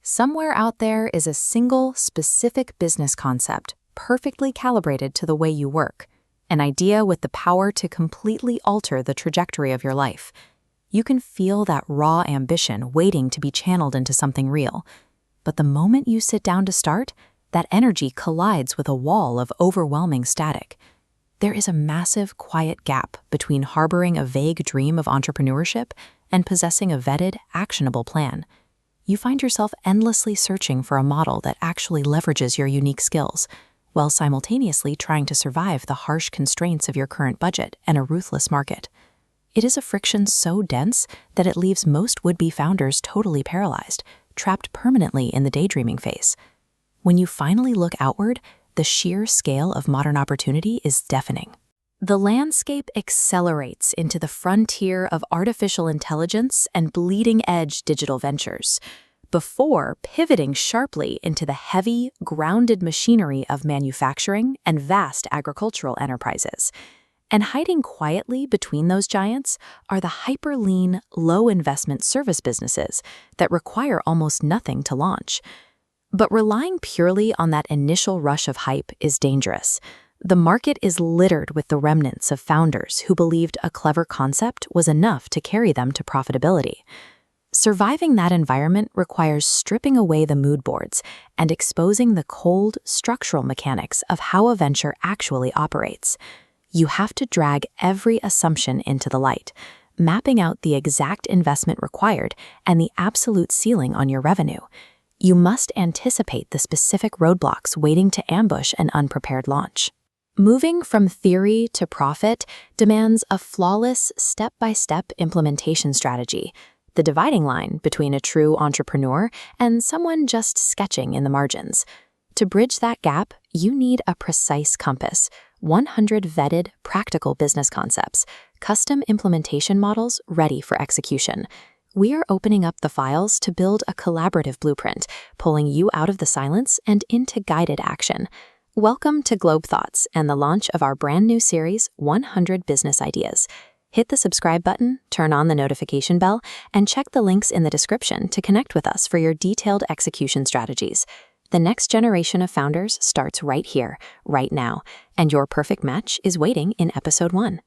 Somewhere out there is a single, specific business concept, perfectly calibrated to the way you work. An idea with the power to completely alter the trajectory of your life. You can feel that raw ambition waiting to be channeled into something real. But the moment you sit down to start, that energy collides with a wall of overwhelming static. There is a massive, quiet gap between harboring a vague dream of entrepreneurship and possessing a vetted, actionable plan. You find yourself endlessly searching for a model that actually leverages your unique skills, while simultaneously trying to survive the harsh constraints of your current budget and a ruthless market. It is a friction so dense that it leaves most would-be founders totally paralyzed, trapped permanently in the daydreaming phase. When you finally look outward, the sheer scale of modern opportunity is deafening. The landscape accelerates into the frontier of artificial intelligence and bleeding-edge digital ventures, before pivoting sharply into the heavy, grounded machinery of manufacturing and vast agricultural enterprises. And hiding quietly between those giants are the hyper-lean, low-investment service businesses that require almost nothing to launch. But relying purely on that initial rush of hype is dangerous. The market is littered with the remnants of founders who believed a clever concept was enough to carry them to profitability. Surviving that environment requires stripping away the mood boards and exposing the cold, structural mechanics of how a venture actually operates. You have to drag every assumption into the light, mapping out the exact investment required and the absolute ceiling on your revenue. You must anticipate the specific roadblocks waiting to ambush an unprepared launch. Moving from theory to profit demands a flawless, step-by-step implementation strategy, the dividing line between a true entrepreneur and someone just sketching in the margins. To bridge that gap, you need a precise compass, 100 vetted, practical business concepts, custom implementation models ready for execution. We are opening up the files to build a collaborative blueprint, pulling you out of the silence and into guided action. Welcome to Globet-Thoughts and the launch of our brand new series, 100 Business Ideas. Hit the subscribe button, turn on the notification bell, and check the links in the description to connect with us for your detailed execution strategies. The next generation of founders starts right here, right now, and your perfect match is waiting in episode 1.